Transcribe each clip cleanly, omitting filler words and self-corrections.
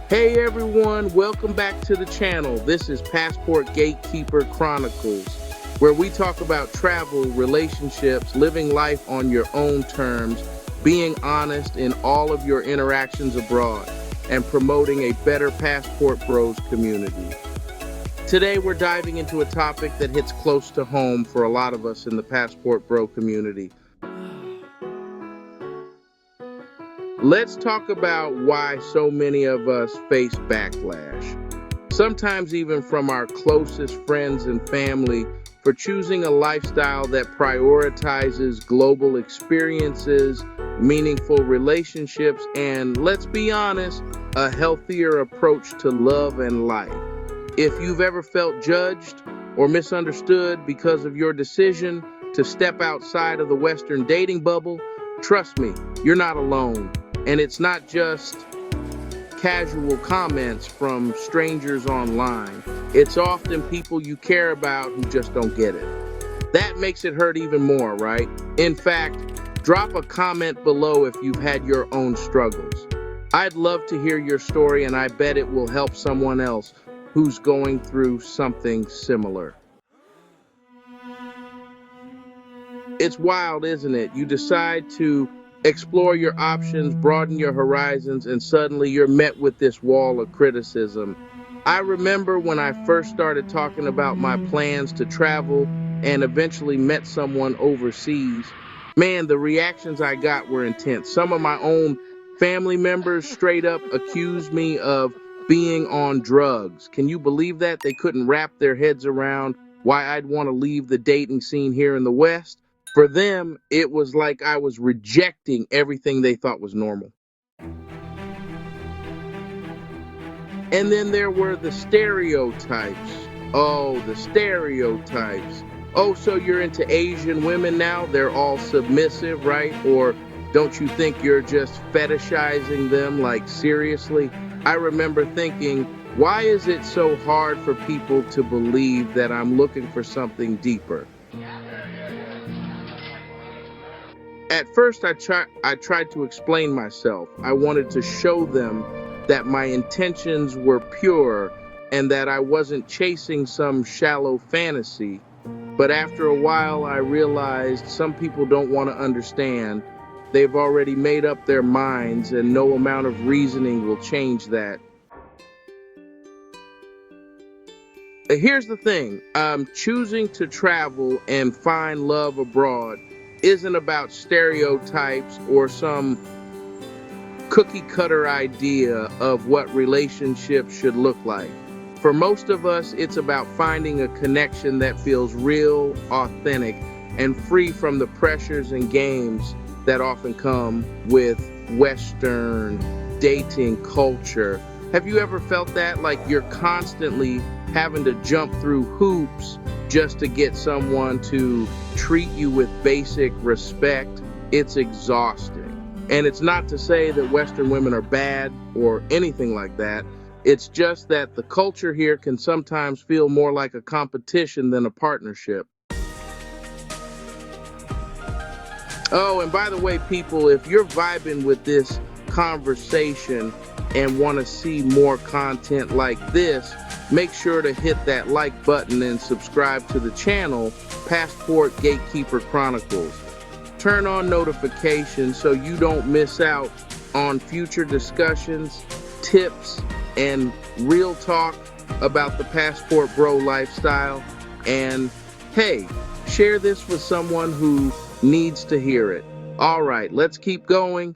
Hey everyone, welcome back to the channel. This is Passport Gatekeeper Chronicles, where we talk about travel, relationships, living life on your own terms, being honest in all of your interactions abroad, and promoting a better Passport Bros community. Today we're diving into a topic that hits close to home for a lot of us in the Passport Bro community. Let's talk about why so many of us face backlash, sometimes even from our closest friends and family, for choosing a lifestyle that prioritizes global experiences, meaningful relationships, and, let's be honest, a healthier approach to love and life. If you've ever felt judged or misunderstood because of your decision to step outside of the Western dating bubble, trust me, you're not alone. And it's not just casual comments from strangers online. It's often people you care about who just don't get it. That makes it hurt even more, right? In fact, drop a comment below if you've had your own struggles. I'd love to hear your story, and I bet it will help someone else who's going through something similar. It's wild, isn't it? You decide to explore your options, broaden your horizons, and suddenly you're met with this wall of criticism. I remember when I first started talking about my plans to travel and eventually met someone overseas. Man, the reactions I got were intense. Some of my own family members straight up accused me of being on drugs. Can you believe that? They couldn't wrap their heads around why I'd want to leave the dating scene here in the West. For them, it was like I was rejecting everything they thought was normal. And then there were the stereotypes. Oh, the stereotypes. Oh, so you're into Asian women now? They're all submissive, right? Or don't you think you're just fetishizing them? Like, seriously? I remember thinking, why is it so hard for people to believe that I'm looking for something deeper? At first, I tried to explain myself. I wanted to show them that my intentions were pure and that I wasn't chasing some shallow fantasy. But after a while, I realized some people don't want to understand. They've already made up their minds, and no amount of reasoning will change that. Here's the thing, choosing to travel and find love abroad isn't about stereotypes or some cookie cutter idea of what relationships should look like. For most of us, it's about finding a connection that feels real, authentic, and free from the pressures and games that often come with Western dating culture. Have you ever felt that? Like you're constantly having to jump through hoops just to get someone to treat you with basic respect? It's exhausting. And it's not to say that Western women are bad or anything like that. It's just that the culture here can sometimes feel more like a competition than a partnership. Oh, and by the way, people, if you're vibing with this conversation and want to see more content like this, make sure to hit that like button and subscribe to the channel, Passport Gatekeeper Chronicles. Turn on notifications so you don't miss out on future discussions, tips, and real talk about the Passport Bro lifestyle. And hey, share this with someone who needs to hear it. All right, let's keep going.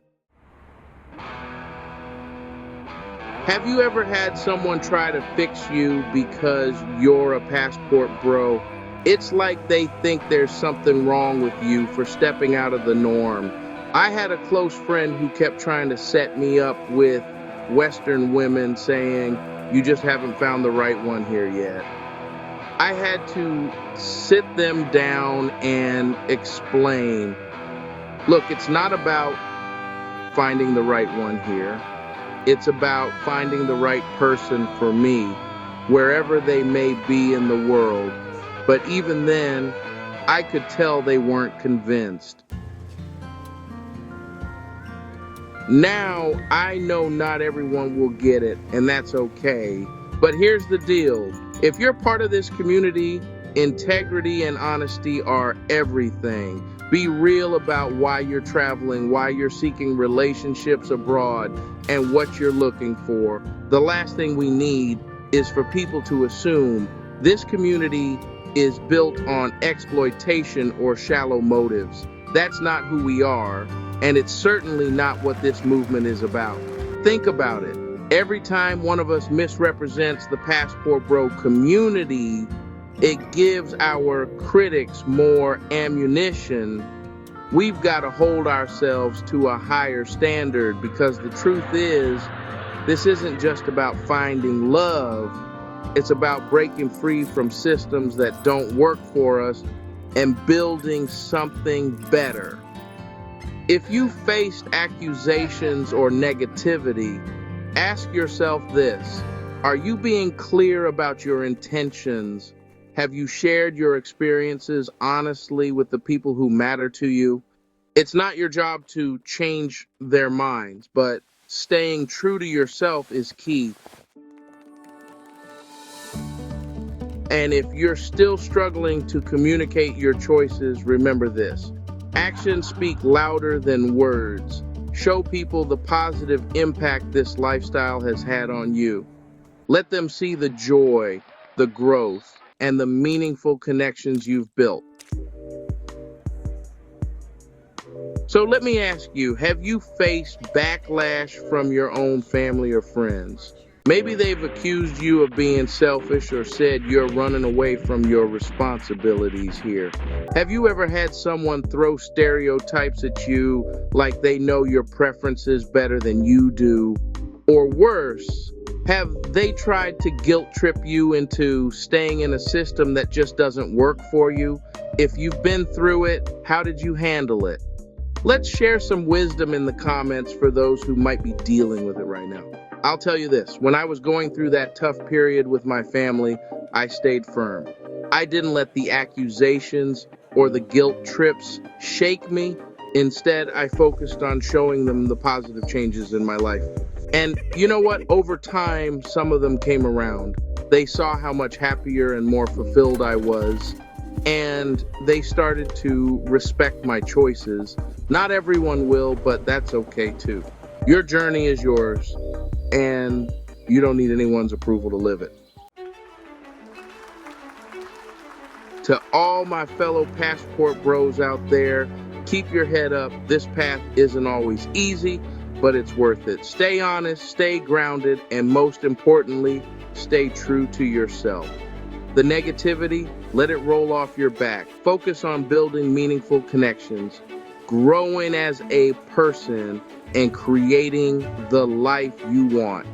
Have you ever had someone try to fix you because you're a passport bro? It's like they think there's something wrong with you for stepping out of the norm. I had a close friend who kept trying to set me up with Western women, saying, "You just haven't found the right one here yet." I had to sit them down and explain, look, it's not about finding the right one here. It's about finding the right person for me, wherever they may be in the world. But even then, I could tell they weren't convinced. Now, I know not everyone will get it, and that's okay. But here's the deal. If you're part of this community, integrity and honesty are everything. Be real about why you're traveling, why you're seeking relationships abroad, and what you're looking for. The last thing we need is for people to assume this community is built on exploitation or shallow motives. That's not who we are. And it's certainly not what this movement is about. Think about it. Every time one of us misrepresents the Passport Bro community, it gives our critics more ammunition. We've got to hold ourselves to a higher standard because the truth is, this isn't just about finding love. It's about breaking free from systems that don't work for us and building something better. If you faced accusations or negativity, ask yourself this. Are you being clear about your intentions? Have you shared your experiences honestly with the people who matter to you? It's not your job to change their minds, but staying true to yourself is key. And if you're still struggling to communicate your choices, remember this. Actions speak louder than words. Show people the positive impact this lifestyle has had on you. Let them see the joy, the growth, and the meaningful connections you've built. So let me ask you, have you faced backlash from your own family or friends? Maybe they've accused you of being selfish or said you're running away from your responsibilities here. Have you ever had someone throw stereotypes at you like they know your preferences better than you do? Or worse, have they tried to guilt trip you into staying in a system that just doesn't work for you? If you've been through it, how did you handle it? Let's share some wisdom in the comments for those who might be dealing with it right now. I'll tell you this, when I was going through that tough period with my family, I stayed firm. I didn't let the accusations or the guilt trips shake me. Instead, I focused on showing them the positive changes in my life. And you know what? Over time, some of them came around. They saw how much happier and more fulfilled I was, and they started to respect my choices. Not everyone will, but that's okay too. Your journey is yours, and you don't need anyone's approval to live it. To all my fellow Passport Bros out there, keep your head up. This path isn't always easy, but it's worth it. Stay honest, stay grounded, and most importantly, stay true to yourself. The negativity, let it roll off your back. Focus on building meaningful connections, growing as a person, and creating the life you want.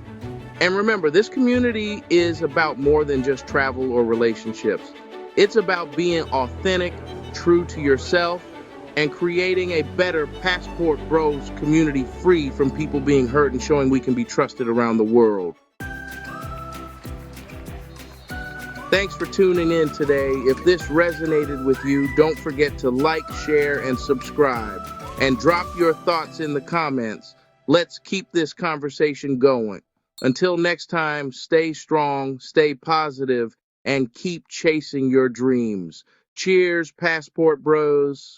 And remember, this community is about more than just travel or relationships. It's about being authentic, true to yourself, and creating a better Passport Bros community free from people being hurt and showing we can be trusted around the world. Thanks for tuning in today. If this resonated with you, don't forget to like, share, and subscribe. And drop your thoughts in the comments. Let's keep this conversation going. Until next time, stay strong, stay positive, and keep chasing your dreams. Cheers, Passport Bros.